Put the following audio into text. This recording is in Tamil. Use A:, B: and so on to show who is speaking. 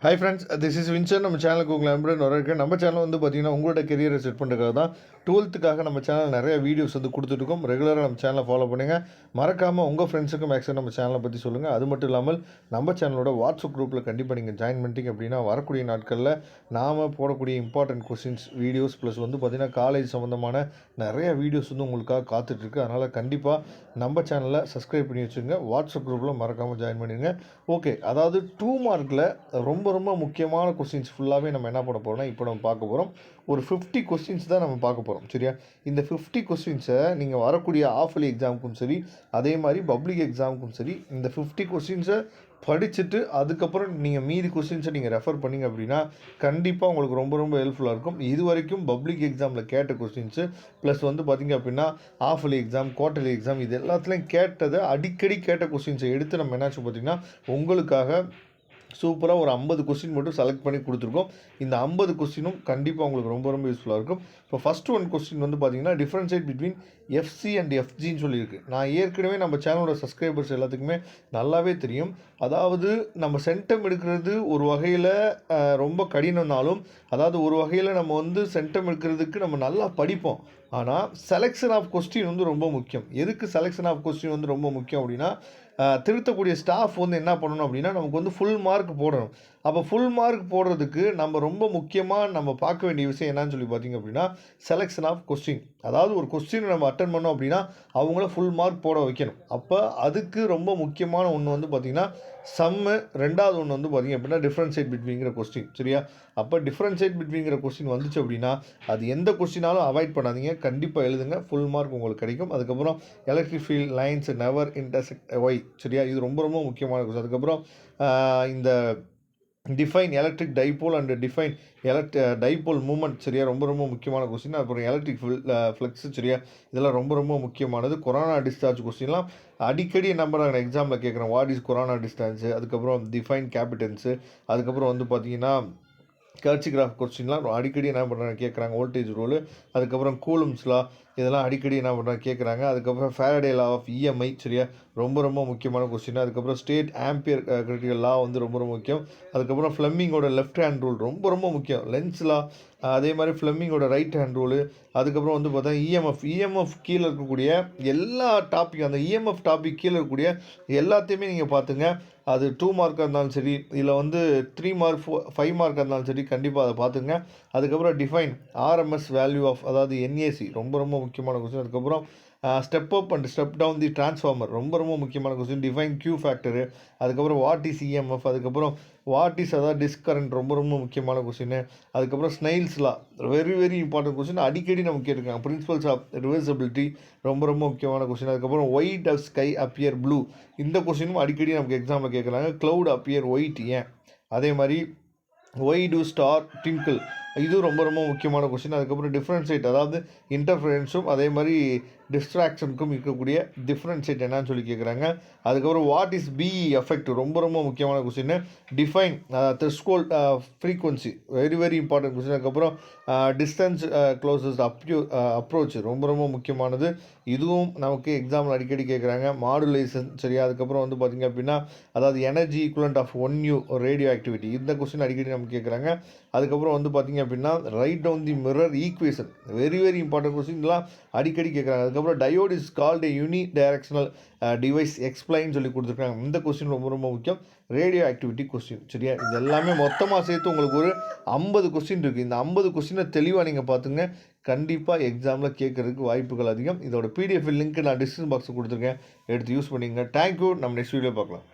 A: Hi friends, this is Vinson. நம்ம சேனலுக்கு உங்களை நம்புறேன் வரவேற்கிறேன். நம்ம சேனல் வந்து பார்த்திங்கன்னா உங்களோட கெரியரை செட் பண்ணுறதுக்காக தான் 12th நம்ம சேனல் நிறைய வீடியோஸ் வந்து கொடுத்துட்ருக்கோம். ரெகுலராக நம்ம சேனலை ஃபாலோ பண்ணுங்கள். மறக்காமல் உங்கள் ஃப்ரெண்ட்ஸுக்கும் மேக்ஸிமம் நம்ம சேனலை பற்றி சொல்லுங்கள். அது மட்டும் இல்லாமல் நம்ம சேனலோட வாட்ஸ்அப் குரூப்பில் கண்டிப்பாக நீங்கள் ஜாயின் பண்ணிட்டீங்க அப்படின்னா வரக்கூடிய நாட்களில் நாம் போடக்கூடிய இம்பார்ட்டன்ட் கொஸ்டின்ஸ் வீடியோஸ் ப்ளஸ் வந்து பார்த்திங்கன்னா காலேஜ் சம்மந்தமான நிறைய வீடியோஸ் வந்து உங்களுக்காக காத்துட்ருக்கு. அதனால் கண்டிப்பாக நம்ம சேனலை சப்ஸ்கிரைப் பண்ணி வச்சுங்க. வாட்ஸ்அப் குரூப்பில் மறக்காமல் ஜாயின் பண்ணிடுங்க. ஓகே, அதாவது 2 மார்க்கில் ரொம்ப ரொம்ப முக்கியமான கொஸ்டின்ஸ் ஃபுல்லாகவே நம்ம என்ன பண்ண போகிறோம்னா இப்போ நம்ம பார்க்க போகிறோம். ஒரு 50 கொஸ்டின்ஸ் தான் நம்ம பார்க்க போகிறோம். சரியா? இந்த 50 கொஸ்டின்ஸை நீங்கள் வரக்கூடிய ஆஃபலி எக்ஸாமுக்கும் சரி, அதே மாதிரி பப்ளிக் எக்ஸாமுக்கும் சரி, இந்த 50 கொஸ்டின்ஸை படிச்சுட்டு அதுக்கப்புறம் நீங்கள் மீதி கொஸ்டின்ஸை நீங்கள் ரெஃபர் பண்ணிங்க அப்படின்னா கண்டிப்பாக உங்களுக்கு ரொம்ப ரொம்ப ஹெல்ப்ஃபுல்லாக இருக்கும். இது வரைக்கும் பப்ளிக் எக்ஸாமில் கேட்ட கொஸ்டின்ஸு ப்ளஸ் வந்து பார்த்திங்க அப்படின்னா ஆஃபலி எக்ஸாம், குவார்ட்டர்லி எக்ஸாம், இது எல்லாத்துலேயும் கேட்டதை அடிக்கடி கேட்ட கொஸ்டின்ஸை எடுத்து நம்ம என்னாச்சு பார்த்திங்கன்னா உங்களுக்காக சூப்பராக ஒரு 50 கொஸ்டின் மட்டும் செலக்ட் பண்ணி கொடுத்துருக்கோம். இந்த 50 கொஸ்டினும் கண்டிப்பாக உங்களுக்கு ரொம்ப ரொம்ப யூஸ்ஃபுல்லாக இருக்கும். இப்போ ஃபஸ்ட்டு ஒன் கொஸ்டின் வந்து பார்த்திங்கன்னா டிஃப்ரென்ஷியேட் பிட்வீன் எஃப்சி அண்ட் எஃப்ஜின்னு சொல்லியிருக்கு. நான் ஏற்கனவே நம்ம சேனலோட சப்ஸ்கிரைபர்ஸ் எல்லாத்துக்குமே நல்லாவே தெரியும். அதாவது நம்ம சென்டம் எடுக்கிறது ஒரு வகையில் ரொம்ப கடினம்னாலும், அதாவது ஒரு வகையில் நம்ம வந்து சென்டம் எடுக்கிறதுக்கு நம்ம நல்லா படிப்போம். ஆனால் செலெக்ஷன் ஆஃப் கொஸ்டின் வந்து ரொம்ப முக்கியம். எதுக்கு செலெக்ஷன் ஆஃப் கொஸ்டின் வந்து ரொம்ப முக்கியம் அப்படின்னா, திருத்தக்கூடிய ஸ்டாஃப் வந்து என்ன பண்ணணும் அப்படின்னா நமக்கு வந்து ஃபுல் மார்க் போடணும். அப்போ ஃபுல் மார்க் போடுறதுக்கு நம்ம ரொம்ப முக்கியமாக நம்ம பார்க்க வேண்டிய விஷயம் என்னன்னு சொல்லி பார்த்தீங்க அப்படின்னா செலெக்ஷன் ஆஃப் கொஸ்டின். அதாவது ஒரு கொஸ்டின் நம்ம அட்டன் பண்ணோம் அப்படின்னா அவங்கள ஃபுல் மார்க் போட வைக்கணும். அப்போ அதுக்கு ரொம்ப முக்கியமான ஒன்று வந்து பார்த்திங்கன்னா சம்மு, ரெண்டாவது ஒன்று வந்து பார்த்திங்க அப்படின்னா டிஃப்ரென்ஷியேட் பிட்வீங்கிற கொஸ்டின். சரியா? அப்போ டிஃப்ரென்ஷியேட் பிட்வீங்கிற கொஸ்டின் வந்துச்சு அப்படின்னா அது எந்த கொஸ்டினாலும் அவாய்ட் பண்ணாதீங்க. கண்டிப்பாக எழுதுங்க, ஃபுல் மார்க் உங்களுக்கு கிடைக்கும். அதுக்கப்புறம் electric field lines never intersect why. சரியா? இது ரொம்ப ரொம்ப முக்கியமான கொஸ்டின். அதுக்கப்புறம் இந்த define electric dipole and define dipole moment. சரியா? ரொம்ப ரொம்ப முக்கியமான கொஸ்டின். அப்புறம் எலக்ட்ரிக் ஃப்ளெக்ஸ். சரியா? இதெல்லாம் ரொம்ப ரொம்ப முக்கியமானது. கொரோனா டிஸ்சார்ஜ் கொஸ்டின்லாம் அடிக்கடி நம்ம எக்ஸாமில் கேட்குறோம். வாட் இஸ் கொரோனா டிஸ்சார்ஜ், அதுக்கப்புறம் டிஃபைன் கேபிட்டன்ஸு, அதுக்கப்புறம் வந்து பார்த்திங்கன்னா கர்ச்சிகிராஃப் கொஸ்டின்லாம் அடிக்கடி என்ன பண்ணுறாங்க கேட்குறாங்க. வோல்டேஜ் ரூலு, அதுக்கப்புறம் கூலும்ஸ்லாம், இதெல்லாம் அடிக்கடி என்ன பண்ணுறாங்க கேட்குறாங்க. அதுக்கப்புறம் ஃபேரடே லா ஆஃப் இஎம்ஐ. சரியா? ரொம்ப ரொம்ப முக்கியமான கொஸ்டின். அதுக்கப்புறம் ஸ்டேட் ஆம்பியர் கிரிட்டிக்கல் லா வந்து ரொம்ப ரொம்ப முக்கியம். அதுக்கப்புறம் ஃப்ளெமிங்கோட லெஃப்ட் ஹேண்ட் ரூல் ரொம்ப ரொம்ப முக்கியம். லென்ஸ் லா, அதே மாதிரி ஃப்ளெமிங்கோட ரைட் ஹேண்ட் ரூலு. அதுக்கப்புறம் வந்து பார்த்தா இஎம்எஃப் கீழே இருக்கக்கூடிய எல்லா டாபிக், அந்த இஎம்எஃப் டாபிக் கீழே இருக்கக்கூடிய எல்லாத்தையுமே நீங்கள் பார்த்துங்க. அது 2 மார்க்காக இருந்தாலும் சரி, இதில் வந்து 3 மார்க் 5 மார்க்காக இருந்தாலும் சரி, கண்டிப்பாக அதை பார்த்துங்க. அதுக்கப்புறம் டிஃபைன் ஆர்எம்எஸ் வேல்யூ ஆஃப், அதாவது என்ஏசி ரொம்ப ரொம்ப முக்கியமான கொஸ்டின். அதுக்கப்புறம் step up and step down the transformer ரொம்ப ரொம்ப முக்கியமான கொஸ்டின். Define Q factor. அதுக்கப்புறம் வாட் இஸ் இஎம்எஃப், அதுக்கப்புறம் வாட் இஸ் அதாவது டிஸ்க் கரண்ட் ரொம்ப ரொம்ப முக்கியமான கொஸ்டின். அதுக்கப்புறம் Snell's law very very important question. அடிக்கடி நம்ம கேட்டிருக்காங்க. பிரின்சிபல்ஸ் ஆஃப் ரிவர்சபிலிட்டி ரொம்ப ரொம்ப முக்கியமான கொஸ்டின். அதுக்கப்புறம் ஒய் டஸ் ஸ்கை அப்பியர் ப்ளூ, இந்த கொஸ்டினும் அடிக்கடி நமக்கு எக்ஸாமில் கேட்குறாங்க. க்ளவுட் அப்பியர் ஒயிட் ஏன், அதே மாதிரி ஒய் டு ஸ்டார் டிங்கிள், இது ரொம்ப ரொம்ப முக்கியமான கொஸ்டின். அதுக்கப்புறம் டிஃப்ரென்ஷியேட், அதாவது இன்டர்ஃபரன்ஸும் அதே மாதிரி டிஸ்ட்ராக்ஷனுக்கும் இருக்கக்கூடிய டிஃப்ரென்ஷியேட் என்னன்னு சொல்லி கேட்குறாங்க. அதுக்கப்புறம் வாட் இஸ் பிஇ எஃபெக்ட் ரொம்ப ரொம்ப முக்கியமான question. Define threshold frequency very very important question. அதுக்கப்புறம் டிஸ்டன்ஸ் க்ளோசஸ்ட் அப்ரோச் ரொம்ப ரொம்ப முக்கியமானது. இதுவும் நமக்கு எக்ஸாம்பிள் அடிக்கடி கேட்குறாங்க. மாடுலேஷன். சரியா? அதுக்கப்புறம் வந்து பார்த்திங்க அப்படின்னா அதாவது energy equivalent of 1U radioactivity, இந்த கொஸ்டின் அடிக்கடி நமக்கு கேட்குறாங்க. அதுக்கப்புறம் வந்து பார்த்திங்க அப்படின்னா write down the mirror equation very very important question, இதெல்லாம் அடிக்கடி கேட்குறாங்க. அதுக்கப்புறம் diode is called a unidirectional device explain சொல்லி கொடுத்துருக்காங்க. இந்த கொஸ்டின் ரொம்ப ரொம்ப முக்கியம். Radioactivity question. சரியா? இது எல்லாமே மொத்தமாக சேர்த்து உங்களுக்கு ஒரு 50 கொஸ்டின் இருக்குது. இந்த 50 கொஸ்டினை தெளிவாக நீங்கள் பார்த்துங்க. கண்டிப்பாக எக்ஸாமில் கேட்குறதுக்கு வாய்ப்புகள் அதிகம். இதோட பிடிஎஃப் லிங்க் நான் டிஸ்கிரிப்ஷன் பாக்ஸில் கொடுத்துருக்கேன், எடுத்து யூஸ் பண்ணிங்க. தேங்க்யூ. நம்ம நெக்ஸ்ட் வீடியோ பார்க்கலாம்.